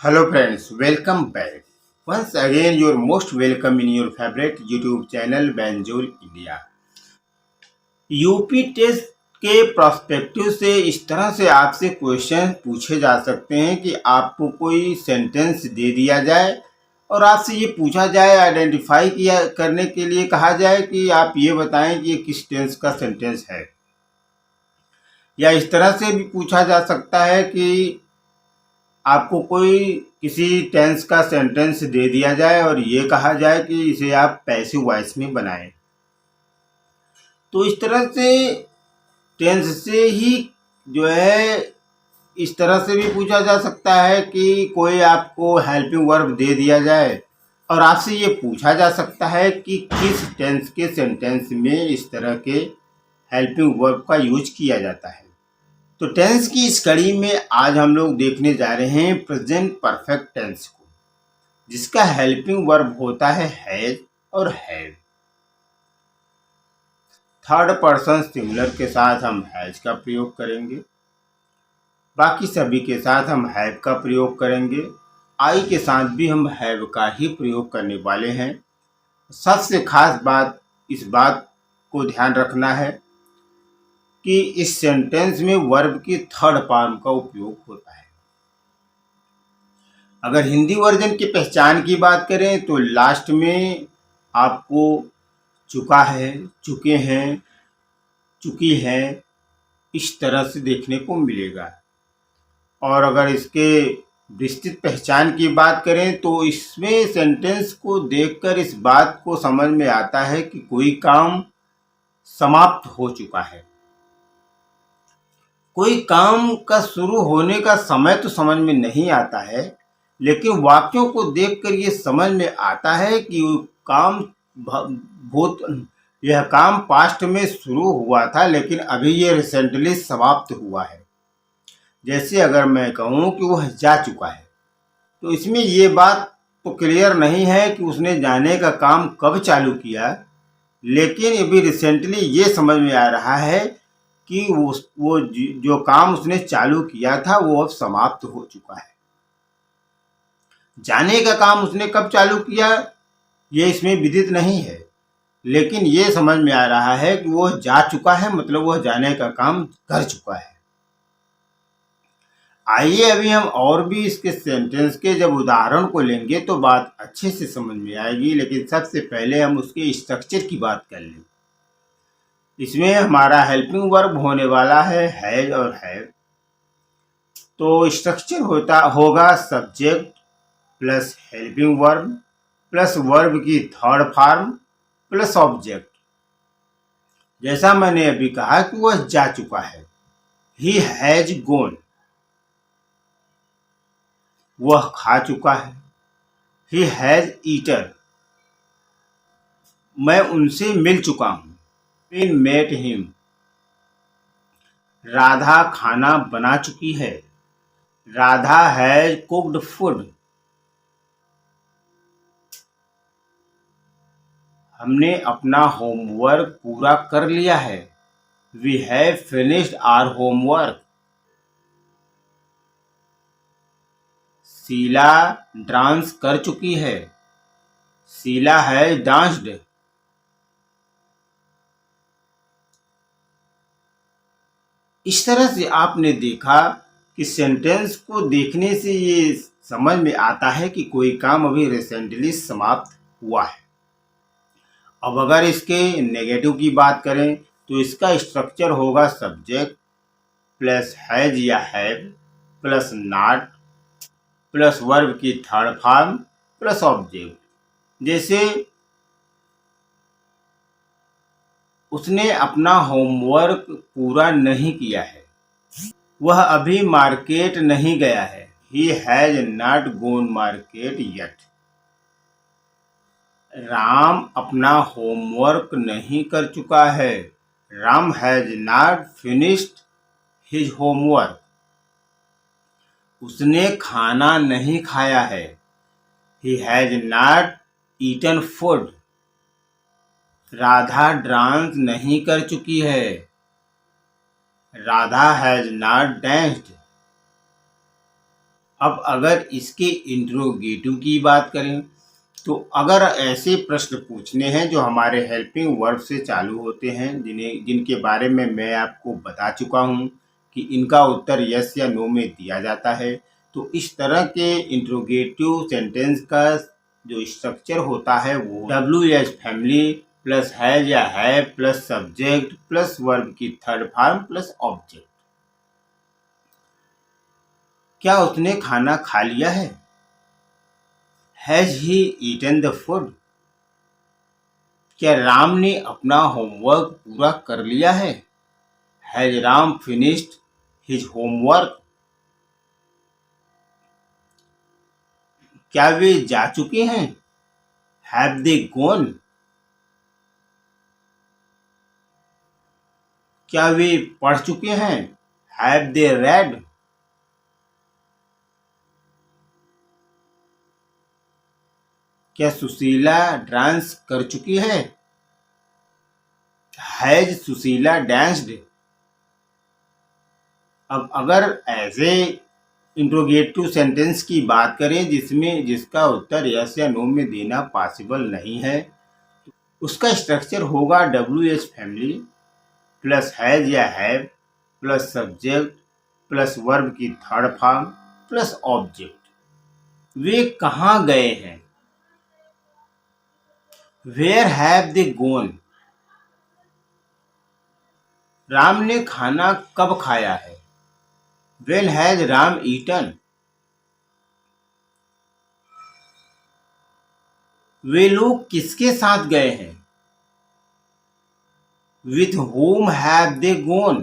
Hello friends, welcome back. Once again, you're most welcome in your favorite YouTube channel Banjul India. UP test के prospective से इस तरह से आपसे question पूछे जा सकते हैं कि आपको कोई सेंटेंस दे दिया जाए और आपसे ये पूछा जाए, आइडेंटिफाई किया करने के लिए कहा जाए कि आप ये बताएं कि ये किस टेंस का सेंटेंस है। या इस तरह से भी पूछा जा सकता है कि आपको कोई किसी टेंस का सेंटेंस दे दिया जाए और ये कहा जाए कि इसे आप पैसिव वॉइस में बनाएं। तो इस तरह से टेंस से ही जो है इस तरह से भी पूछा जा सकता है कि कोई आपको हेल्पिंग वर्ब दे दिया जाए और आपसे ये पूछा जा सकता है कि किस टेंस के सेंटेंस में इस तरह के हेल्पिंग वर्ब का यूज किया जाता है। तो टेंस की इस कड़ी में आज हम लोग देखने जा रहे हैं प्रेजेंट परफेक्ट टेंस को, जिसका हेल्पिंग वर्ब होता है हैज और हैव। थर्ड पर्सन सिंगुलर के साथ हम हैज का प्रयोग करेंगे, बाकी सभी के साथ हम हैव का प्रयोग करेंगे। आई के साथ भी हम हैव का ही प्रयोग करने वाले हैं। सबसे खास बात इस बात को ध्यान रखना है कि इस सेंटेंस में वर्ब की थर्ड फॉर्म का उपयोग होता है। अगर हिंदी वर्जन की पहचान की बात करें तो लास्ट में आपको चुका है, चुके हैं, चुकी है इस तरह से देखने को मिलेगा। और अगर इसके विस्तृत पहचान की बात करें तो इसमें सेंटेंस को देखकर इस बात को समझ में आता है कि कोई काम समाप्त हो चुका है। कोई काम का शुरू होने का समय तो समझ में नहीं आता है, लेकिन वाक्यों को देखकर ये समझ में आता है कि काम भूत यह काम पास्ट में शुरू हुआ था लेकिन अभी ये रिसेंटली समाप्त हुआ है। जैसे अगर मैं कहूँ कि वह जा चुका है तो इसमें ये बात तो क्लियर नहीं है कि उसने जाने का काम कब चालू किया, लेकिन अभी रिसेंटली ये समझ में आ रहा है कि वो जो काम उसने चालू किया था वो अब समाप्त हो चुका है। जाने का काम उसने कब चालू किया ये इसमें विदित नहीं है, लेकिन ये समझ में आ रहा है कि वह जा चुका है, मतलब वह जाने का काम कर चुका है। आइए अभी हम और भी इसके सेंटेंस के जब उदाहरण को लेंगे तो बात अच्छे से समझ में आएगी, लेकिन सबसे पहले हम उसके स्ट्रक्चर की बात कर लें। इसमें हमारा हेल्पिंग वर्ब होने वाला है हैज और हैव। तो स्ट्रक्चर होगा subject plus helping verb plus verb की थर्ड फॉर्म प्लस ऑब्जेक्ट। जैसा मैंने अभी कहा कि वह जा चुका है, ही हैज गॉन, वह खा चुका है, ही हैज ईटन, मैं उनसे मिल चुका हूँ, बीन मेट हिम, राधा खाना बना चुकी है, राधा हैज कुक्ड फूड, हमने अपना होमवर्क पूरा कर लिया है, we have finished our homework, Sheela dance कर चुकी है, शीला हैज डांस्ड। इस तरह से आपने देखा कि सेंटेंस को देखने से ये समझ में आता है कि कोई काम अभी रिसेंटली समाप्त हुआ है। अब अगर इसके नेगेटिव की बात करें तो इसका स्ट्रक्चर होगा सब्जेक्ट प्लस हैज या have plus not plus verb की थर्ड फॉर्म प्लस ऑब्जेक्ट। जैसे उसने अपना होमवर्क पूरा नहीं किया है, वह अभी मार्केट नहीं गया है, he has not gone market yet. Ram अपना होमवर्क नहीं कर चुका है, Ram has not finished his homework. उसने खाना नहीं खाया है, he has not eaten food. Radha dance नहीं कर चुकी है, राधा हैज नॉट डांस्ड। अब अगर इसके इंट्रोगेटिव की बात करें तो अगर ऐसे प्रश्न पूछने हैं जो हमारे हेल्पिंग वर्ब से चालू होते हैं जिनके बारे में मैं आपको बता चुका हूं कि इनका उत्तर यस या नो में दिया जाता है, तो इस तरह के इंट्रोगेटिव सेंटेंस का जो स्ट्रक्चर होता है वो WH फैमिली प्लस हैज या है प्लस सब्जेक्ट प्लस वर्ब की थर्ड फॉर्म प्लस ऑब्जेक्ट। क्या उसने खाना खा लिया है? Has he eaten the food? क्या राम ने अपना होमवर्क पूरा कर लिया है? Has Ram finished his homework? क्या वे जा चुके हैं? Have they gone? क्या वे पढ़ चुके हैं? Have they read? क्या सुशीला डांस कर चुकी है? Has Sushila danced? अब अगर ऐसे इंट्रोगेटिव सेंटेंस की बात करें जिसका उत्तर यस या नो में देना पॉसिबल नहीं है, उसका स्ट्रक्चर होगा WH फैमिली प्लस हैज या have plus subject plus verb की थर्ड फॉर्म प्लस ऑब्जेक्ट। वे कहाँ गए हैं? Where have they gone? Ram ने खाना कब खाया है? When has Ram eaten? वे लोग किसके साथ गए हैं? With whom have they gone?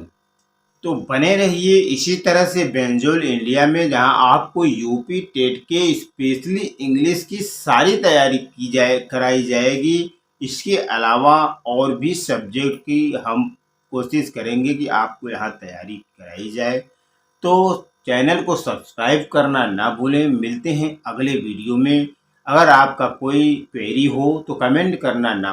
तो बने रहिए इसी तरह से बेंजोल इंडिया में, जहां आपको यूपी टेट के स्पेशली इंग्लिश की सारी तैयारी कराई जाएगी। इसके अलावा और भी सब्जेक्ट की हम कोशिश करेंगे कि आपको यहाँ तैयारी कराई जाए। तो चैनल को सब्सक्राइब करना ना भूलें। मिलते हैं अगले वीडियो में। अगर आपका कोई क्वेरी हो तो कमेंट करना ना